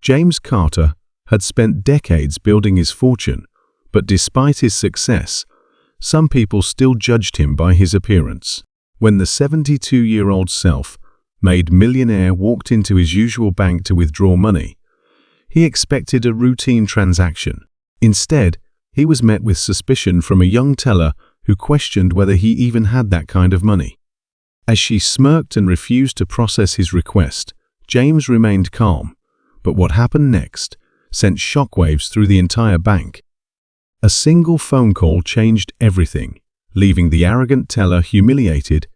James Carter had spent decades building his fortune, but despite his success, some people still judged him by his appearance. When the 72-year-old self-made millionaire walked into his usual bank to withdraw money, he expected a routine transaction. Instead, he was met with suspicion from a young teller who questioned whether he even had that kind of money. As she smirked and refused to process his request, James remained calm, but what happened next sent shockwaves through the entire bank. A single phone call changed everything, leaving the arrogant teller humiliated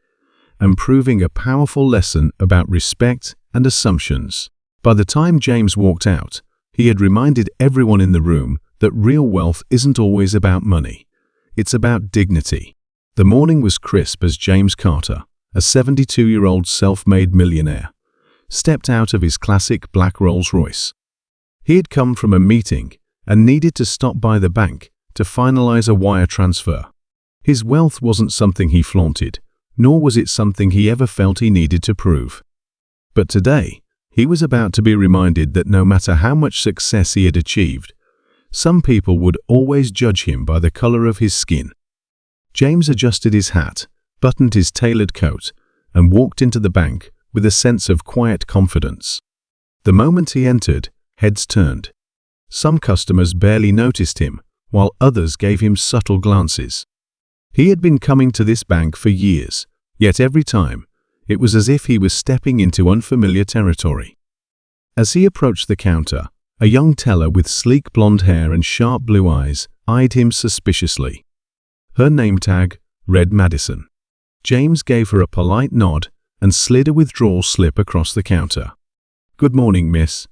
and proving a powerful lesson about respect and assumptions. By the time James walked out, he had reminded everyone in the room that real wealth isn't always about money. It's about dignity. The morning was crisp as James Carter, a 72-year-old self-made millionaire, stepped out of his classic black Rolls-Royce. He had come from a meeting and needed to stop by the bank to finalize a wire transfer. His wealth wasn't something he flaunted, nor was it something he ever felt he needed to prove. But today, he was about to be reminded that no matter how much success he had achieved, some people would always judge him by the color of his skin. James adjusted his hat, buttoned his tailored coat, and walked into the bank with a sense of quiet confidence. The moment he entered, heads turned. Some customers barely noticed him, while others gave him subtle glances. He had been coming to this bank for years, yet every time, it was as if he was stepping into unfamiliar territory. As he approached the counter, a young teller with sleek blonde hair and sharp blue eyes eyed him suspiciously. Her name tag read Madison. James gave her a polite nod and slid a withdrawal slip across the counter. "Good morning, miss.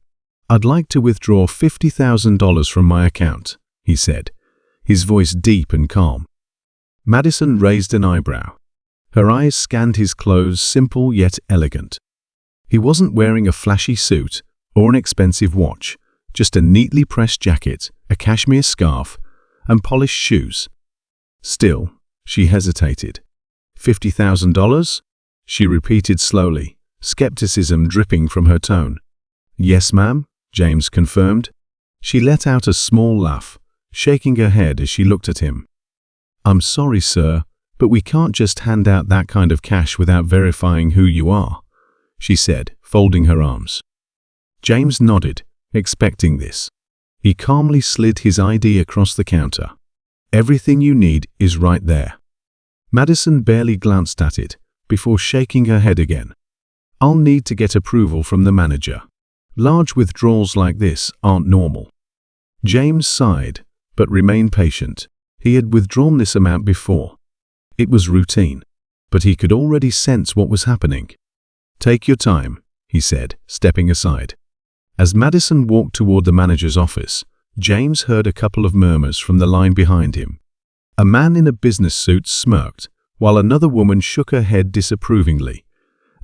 I'd like to withdraw $50,000 from my account," he said, his voice deep and calm. Madison raised an eyebrow. Her eyes scanned his clothes, simple yet elegant. He wasn't wearing a flashy suit or an expensive watch, just a neatly pressed jacket, a cashmere scarf, and polished shoes. Still, she hesitated. $50,000? She repeated slowly, skepticism dripping from her tone. "Yes, ma'am," James confirmed. She let out a small laugh, shaking her head as she looked at him. "I'm sorry, sir, but we can't just hand out that kind of cash without verifying who you are," she said, folding her arms. James nodded, expecting this. He calmly slid his ID across the counter. "Everything you need is right there." Madison barely glanced at it before shaking her head again. "I'll need to get approval from the manager. Large withdrawals like this aren't normal." James sighed, but remained patient. He had withdrawn this amount before. It was routine, but he could already sense what was happening. "Take your time," he said, stepping aside. As Madison walked toward the manager's office, James heard a couple of murmurs from the line behind him. A man in a business suit smirked, while another woman shook her head disapprovingly,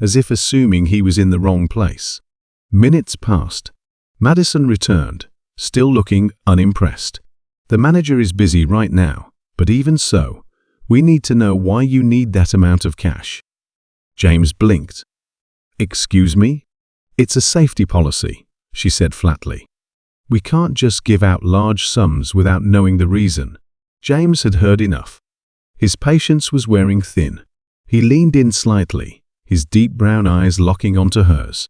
as if assuming he was in the wrong place. Minutes passed. Madison returned, still looking unimpressed. "The manager is busy right now, but even so, we need to know why you need that amount of cash." James blinked. "Excuse me? It's a safety policy," she said flatly. "We can't just give out large sums without knowing the reason." James had heard enough. His patience was wearing thin. He leaned in slightly, his deep brown eyes locking onto hers.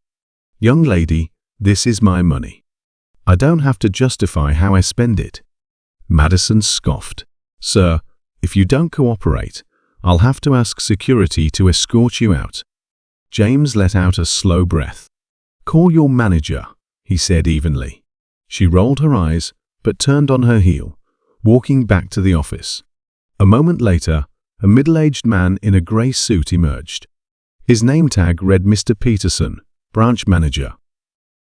"Young lady, this is my money. I don't have to justify how I spend it." Madison scoffed. "Sir, if you don't cooperate, I'll have to ask security to escort you out." James let out a slow breath. "Call your manager," he said evenly. She rolled her eyes, but turned on her heel, walking back to the office. A moment later, a middle-aged man in a grey suit emerged. His name tag read Mr. Peterson, branch manager.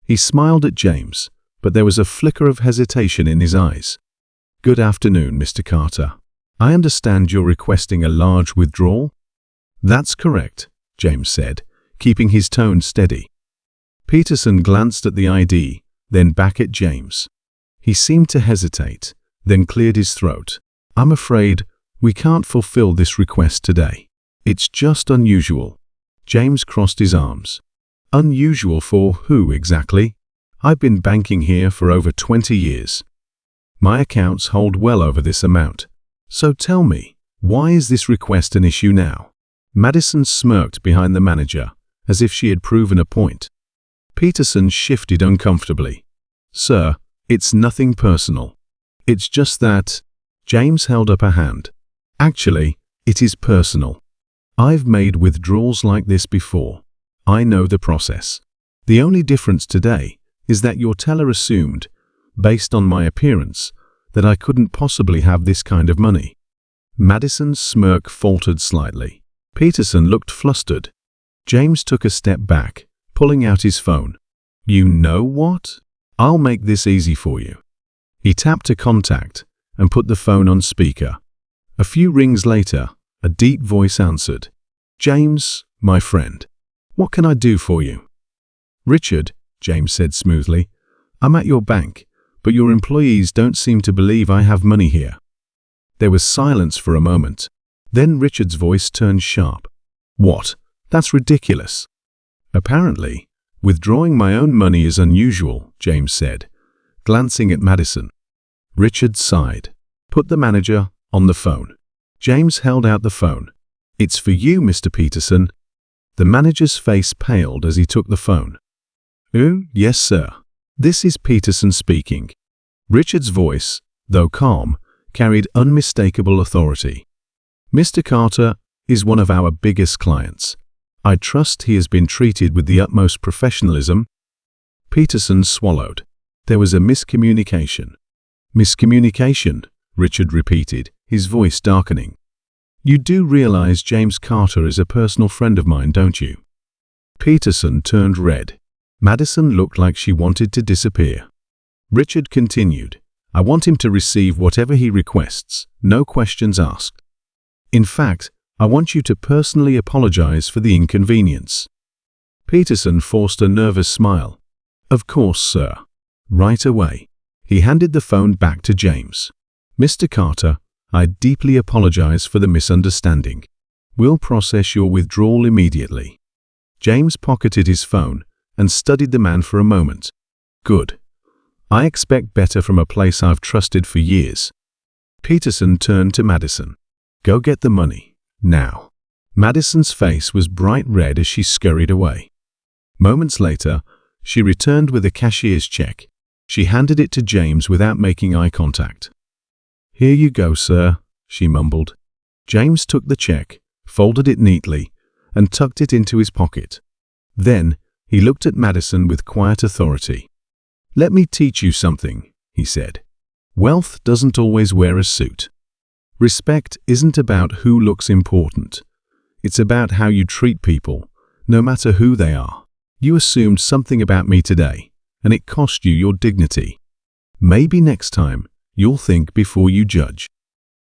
He smiled at James, but there was a flicker of hesitation in his eyes. "Good afternoon, Mr. Carter. I understand you're requesting a large withdrawal?" "That's correct," James said, keeping his tone steady. Peterson glanced at the ID, then back at James. He seemed to hesitate, then cleared his throat. "I'm afraid we can't fulfill this request today. It's just unusual." James crossed his arms. "Unusual for who exactly?" I've been banking here for over 20 years. My accounts hold well over this amount. So tell me, why is this request an issue now? Madison smirked behind the manager, as if she had proven a point. Peterson shifted uncomfortably. Sir, it's nothing personal. It's just that… James held up a hand. Actually, it is personal. I've made withdrawals like this before. I know the process. The only difference today is that your teller assumed, based on my appearance, that I couldn't possibly have this kind of money. Madison's smirk faltered slightly. Peterson looked flustered. James took a step back, pulling out his phone. You know what? I'll make this easy for you. He tapped a contact and put the phone on speaker. A few rings later, a deep voice answered. James, my friend, what can I do for you? Richard, James said smoothly, I'm at your bank, but your employees don't seem to believe I have money here. There was silence for a moment. Then Richard's voice turned sharp. What? That's ridiculous. Apparently, withdrawing my own money is unusual, James said, glancing at Madison. Richard sighed. Put the manager on the phone. James held out the phone. It's for you, Mr. Peterson. The manager's face paled as he took the phone. Yes, sir. This is Peterson speaking. Richard's voice, though calm, carried unmistakable authority. Mr. Carter is one of our biggest clients. I trust he has been treated with the utmost professionalism. Peterson swallowed. There was a miscommunication. Miscommunication, Richard repeated, his voice darkening. You do realize James Carter is a personal friend of mine, don't you? Peterson turned red. Madison looked like she wanted to disappear. Richard continued. I want him to receive whatever he requests, no questions asked. In fact, I want you to personally apologize for the inconvenience. Peterson forced a nervous smile. Of course, sir. Right away. He handed the phone back to James. Mr. Carter, I deeply apologize for the misunderstanding. We'll process your withdrawal immediately. James pocketed his phone and studied the man for a moment. Good. I expect better from a place I've trusted for years. Peterson turned to Madison. Go get the money, now. Madison's face was bright red as she scurried away. Moments later, she returned with a cashier's check. She handed it to James without making eye contact. Here you go, sir, she mumbled. James took the check, folded it neatly, and tucked it into his pocket. Then, he looked at Madison with quiet authority. Let me teach you something, he said. Wealth doesn't always wear a suit. Respect isn't about who looks important. It's about how you treat people, no matter who they are. You assumed something about me today, and it cost you your dignity. Maybe next time, you'll think before you judge.